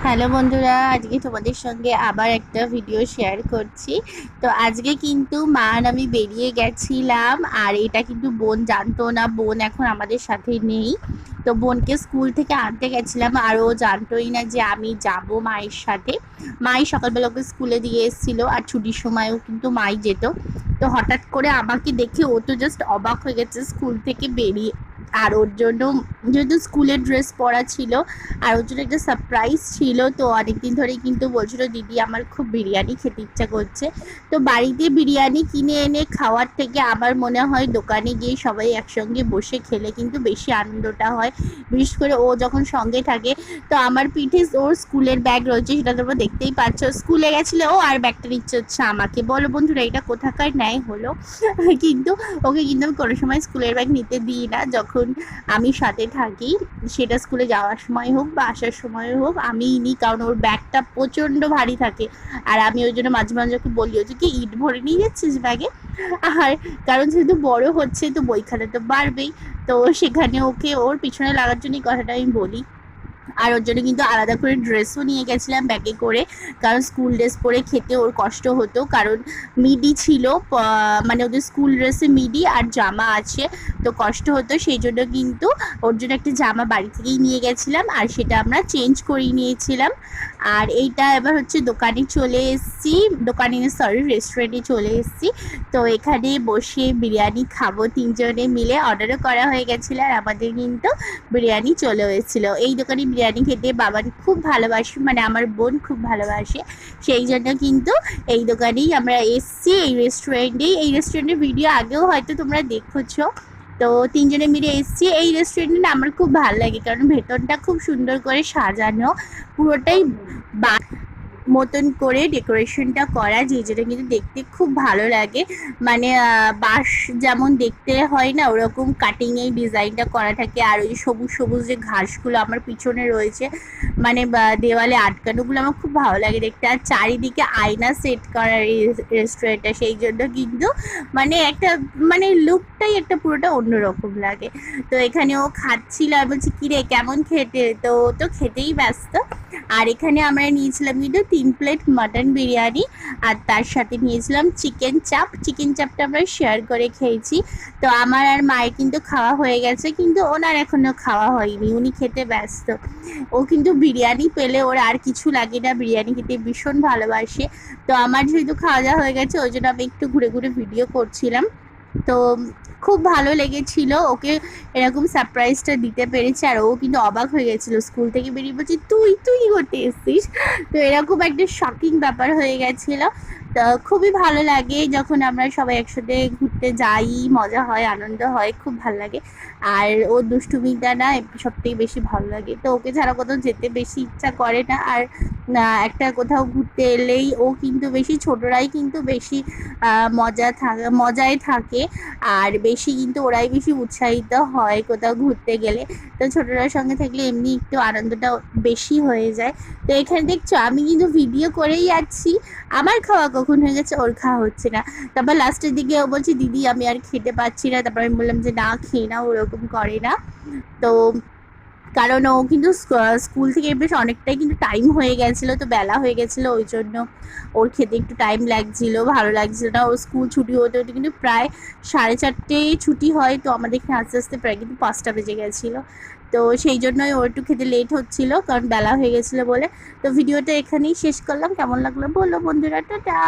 Hello বন্ধুরা, আজকে তোমাদের সঙ্গে আবার একটা ভিডিও শেয়ার করছি। তো আজকে কিন্তু মা আর আমি বেরিয়ে গেছিলাম, আর এটা কিন্তু বোন জানতো না, বোন এখন আমাদের সাথে নেই। তো বোনকে স্কুল থেকে আনতে গেছিলাম, আর ও জানতোই না যে আমি যাব মায়ের সাথে। মাই সকালবেলা ওকে স্কুলে দিয়ে এসেছিল, আর ছুটির সময়ও কিন্তু মাই যেত। তো হঠাৎ করে আমাকে দেখে ও তো জাস্ট অবাক হয়ে গেছে স্কুল থেকে বেরিয়ে। আর ওর জন্য যেহেতু স্কুলের ড্রেস পরা ছিল, আর ওর জন্য একটা সারপ্রাইজ ছিল। তো অনেকদিন ধরেই কিন্তু বলছিল দিদি আমার খুব বিরিয়ানি খেতে ইচ্ছা করছে। তো বাড়িতে বিরিয়ানি কিনে এনে খাওয়ার থেকে আমার মনে হয় দোকানে গিয়ে সবাই একসঙ্গে বসে খেলে কিন্তু বেশি আনন্দটা হয়। বিশেষ করে ও যখন সঙ্গে থাকে। তো আমার পিঠে ওর স্কুলের ব্যাগ রয়েছে, সেটা তোমরা দেখতেই পাচ্ছ। স্কুলে গেছিলে ও, আর ব্যাগটা নিচ্ছে হচ্ছে আমাকে। বলো বন্ধুরা, এটা কোথাকার ন্যায় হলো? কিন্তু ওকে কিন্তু আমি কোনো সময় স্কুলের ব্যাগ নিতে দিই না যখন আমি সাথে থাকি। সেটা স্কুলে যাওয়ার সময় হোক বা আসার সময় হোক, আমিই নিই, কারণ ওর ব্যাগটা প্রচণ্ড ভারী থাকে। আর আমি ওই জন্য মাঝে মাঝে ওকে বলি, হচ্ছে কি ইট ভরে নিয়ে যাচ্ছিস ব্যাগে। আর কারণ যেহেতু বড় হচ্ছে, তো বই খাতা তো বাড়বেই। তো সেখানে ওকে ওর পিছনে লাগার জন্যই কথাটা আমি বলি। আর ওর জন্য কিন্তু আলাদা করে ড্রেসও নিয়ে গেছিলাম ব্যাগে করে, কারণ স্কুল ড্রেস পরে খেতে ওর কষ্ট হতো। কারণ মিডি ছিল, মানে ওদের স্কুল ড্রেসে মিডি আর জামা আছে, তো কষ্ট হতো। সেই জন্য কিন্তু ওর জন্য একটা জামা বাড়ি থেকেই নিয়ে গেছিলাম, আর সেটা আমরা চেঞ্জ করিয়ে নিয়েছিলাম। আর এইটা এবার হচ্ছে দোকানে চলে এসেছি, দোকানে সরি রেস্টুরেন্টে চলে এসেছি। তো এখানে বসে বিরিয়ানি খাবো, তিনজনে মিলে অর্ডারও করা হয়ে গেছিলো, আর আমাদের কিন্তু বিরিয়ানি চলে এসেছিলো। এই দোকানে বিরিয়ানি খেতে বাবান খুব ভালোবাসে, মানে আমার বোন খুব ভালোবাসে। সেই জন্য কিন্তু এই দোকানেই আমরা এসছি, এই রেস্টুরেন্টের ভিডিও আগেও হয়তো তোমরা দেখেছো। তো তিনজনে মিলে এসছি এই রেস্টুরেন্টে। আমার খুব ভালো লাগে, কারণ ভেতরটা খুব সুন্দর করে সাজানো, পুরোটাই মতন করে ডেকোরেশনটা করা, যেটা কিন্তু দেখতে খুব ভালো লাগে। মানে বাঁশ যেমন দেখতে হয় না, ওরকম কাটিংয়ে ডিজাইনটা করা থাকে। আর ওই সবুজ সবুজ যে ঘাসগুলো আমার পিছনে রয়েছে, মানে দেওয়ালে আটকানোগুলো আমার খুব ভালো লাগে দেখতে। আর চারিদিকে আয়না সেট করা এই রেস্টুরেন্টটা, সেই জন্য কিন্তু মানে একটা মানে লুকটাই একটা পুরোটা অন্যরকম লাগে। তো এখানে ও খাচ্ছিল, আর বলছি কিরে কেমন খেতে, তো ও তো খেতেই ব্যস্ত। আর এখানে আমরা নিয়েছিলাম কিন্তু 3 প্লেট মাটন বিরিয়ানি, আর তার সাথে নিয়েছিলাম চিকেন চাপ। চিকেন চাপটা আমরা শেয়ার করে খেয়েছি। তো আমার আর মায়ের কিন্তু খাওয়া হয়ে গেছে, কিন্তু ওনার এখনো খাওয়া হয়নি, উনি খেতে ব্যস্ত। ও কিন্তু বিরিয়ানি পেলে ওর আর কিছু লাগে না, বিরিয়ানি খেতে ভীষণ ভালোবাসে। তো আমার যেহেতু খাওয়া দাওয়া হয়ে গেছে, ওই জন্য আমি একটু ঘুরে ঘুরে ভিডিও করছিলাম। তো খুব ভালো লেগেছিল ওকে এরকম সারপ্রাইজটা দিতে পেরেছে। আর ও কিন্তু অবাক হয়ে গেছিলো, স্কুল থেকে বেরিয়ে বলছে তুই তুই করতে এসছিস। তো এরকম একটা শকিং ব্যাপার হয়ে গেছিলো। তো খুবই ভালো লাগে যখন আমরা সবাই একসাথে ঘুরতে যাই, মজা হয়, আনন্দ হয়, খুব ভালো লাগে। আর ও দুষ্টুমিটা না সব থেকে বেশি ভালো লাগে। তো ওকে ছাড়া কোথাও যেতে বেশি ইচ্ছা করে না। আর একটা কোথাও ঘুরতে এলেই ও কিন্তু বেশি, ছোটরাই কিন্তু বেশি মজায় থাকে। আর বেশি কিন্তু ওরাই বেশি উৎসাহিত হয় কোথাও ঘুরতে গেলে। তো ছোটরার সঙ্গে থাকলে এমনি একটু আনন্দটা বেশি হয়ে যায়। তো এখানে দেখছো আমি কিন্তু ভিডিও করেই যাচ্ছি, আমার খাওয়া কখন হয়ে গেছে ওর খাওয়া হচ্ছে না। তারপর লাস্টের দিকে ও বলছে দিদি আমি আর খেতে পাচ্ছি না। তারপর আমি বললাম যে না খেয়ে না, ওরকম করে না। তো কারণ ও কিন্তু স্কুল থেকে বেশ অনেকটাই কিন্তু টাইম হয়ে গেছিলো, তো বেলা হয়ে গেছিলো, ওই জন্য ওর খেতে একটু টাইম লাগছিলো, ভালো লাগছিল না। ওর স্কুল ছুটি হতে হতে কিন্তু প্রায় 4:30 ছুটি হয়। তো আমাদের এখানে আস্তে আস্তে প্রায় কিন্তু 5টা বেজে গেছিলো। তো সেই জন্যই ওর একটু খেতে লেট হচ্ছিলো, কারণ বেলা হয়ে গেছিলো বলে। তো ভিডিওটা এখানেই শেষ করলাম, কেমন লাগলো বলো বন্ধুরা, টাটা।